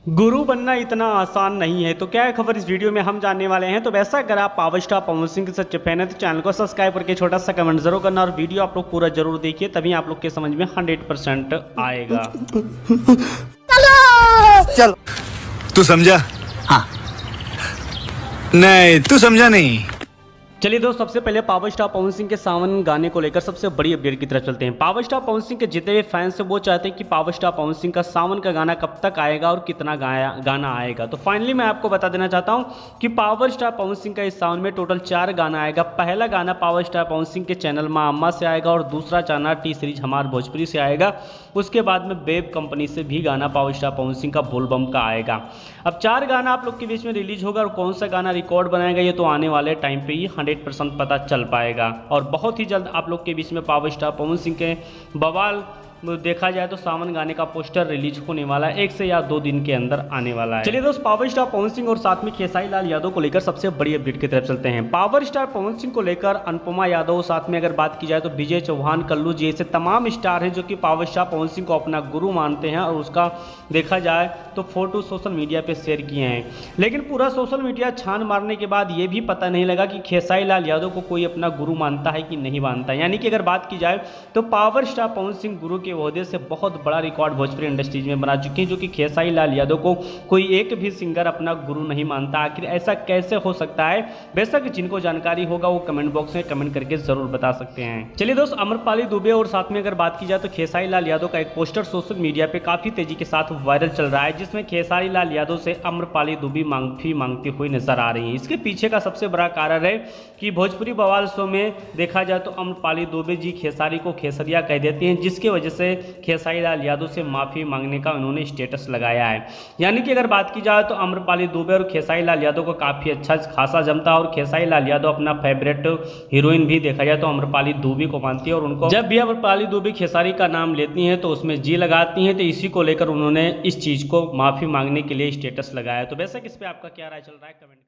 गुरु बनना इतना आसान नहीं है। तो क्या है खबर, इस वीडियो में हम जानने वाले हैं। तो वैसा अगर आप पावर स्टार पवन सिंह के सच्चे फैन है तो चैनल को सब्सक्राइब करके छोटा सा कमेंट जरूर करना और वीडियो आप लोग पूरा जरूर देखिए, तभी आप लोग के समझ में 100% आएगा। चलो तू समझा? हाँ। नहीं तू समझा नहीं। चलिए दोस्त, सबसे पहले पावर स्टार पवन सिंह के सावन गाने को लेकर सबसे बड़ी अपडेट की तरफ चलते हैं। पावर स्टार पवन सिंह के जितने भी फैंस हैं वो चाहते हैं कि पावर स्टार पवन सिंह का सावन का गाना कब तक आएगा और कितना गाना आएगा। तो फाइनली मैं आपको बता देना चाहता हूं कि पावर स्टार पवन सिंह का इस सावन में टोटल 4 गाना आएगा। पहला गाना पावर स्टार पवन सिंह के चैनल माँ अम्मा से आएगा और दूसरा गाना टी सीरीज हमार भोजपुरी से आएगा। उसके बाद में बेब कंपनी से भी गाना पावर स्टार पवन सिंह का बोलबम का आएगा। अब 4 गाना आप लोग के बीच में रिलीज होगा और कौन सा गाना रिकॉर्ड बनाएगा ये तो आने वाले टाइम पे ही 100% पता चल पाएगा। और बहुत ही जल्द आप लोग के बीच में पावर स्टार पवन सिंह के बवाल देखा जाए तो सावन गाने का पोस्टर रिलीज होने वाला है, 1 से या 2 दिन के अंदर आने वाला है। चलिए दोस्त, पावर स्टार पवन सिंह और साथ में खेसारी लाल यादव को लेकर सबसे बड़ी अपडेट की तरफ चलते हैं। पावर स्टार पवन सिंह को लेकर अनुपमा यादव, साथ में अगर बात की जाए तो विजय चौहान, कल्लू जी ऐसे तमाम स्टार हैं जो कि पावर स्टार पवन सिंह को अपना गुरु मानते हैं और उसका देखा जाए तो फोटो सोशल मीडिया पे शेयर किए हैं। लेकिन पूरा सोशल मीडिया छान मारने के बाद ये भी पता नहीं लगा कि खेसारी लाल यादव को कोई अपना गुरु मानता है कि नहीं मानता है। यानी कि अगर बात की जाए तो पावर स्टार पवन सिंह गुरु के ओहदे से बहुत बड़ा रिकॉर्ड भोजपुरी इंडस्ट्रीज में बना चुके हैं, जो कि खेसारी लाल यादव को कोई एक भी सिंगर अपना गुरु नहीं मानता। आखिर ऐसा कैसे हो सकता है? बेशक जिनको जानकारी होगा वो कमेंट बॉक्स में कमेंट करके जरूर बता सकते हैं। चलिए दोस्त, अमरपाली दुबे और साथ में अगर बात की जाए तो खेसारी लाल यादव का एक पोस्टर सोशल मीडिया पे काफी तेजी के साथ वायरल चल रहा है, जिसमें खेसारी लाल यादव से अमरपाली दुबे माफी मांगती हुई नजर आ रही है। इसके पीछे का सबसे बड़ा कारण है कि भोजपुरी बवाल शो में देखा जाए तो अमरपाली दुबे जी खेसारी को खेसरिया कह देती हैं, जिसकी वजह से खेसारी लाल यादव से माफी मांगने का उन्होंने स्टेटस लगाया है। यानी कि अगर बात की जाए तो अमरपाली दुबे और खेसारी लाल यादव को काफी अच्छा खासा जमता है और खेसारी लाल यादव अपना फेवरेट हीरोइन भी देखा जाए तो अमरपाली दुबे को मानती है और उनको जब भी अमरपाली दुबे खेसारी का नाम लेती हैं तो उसमें जी लगाती हैं। तो इसी को लेकर उन्होंने इस चीज को माफी मांगने के लिए स्टेटस लगाया। तो वैसे इस पे आपका क्या राय चल रहा है, कमेंट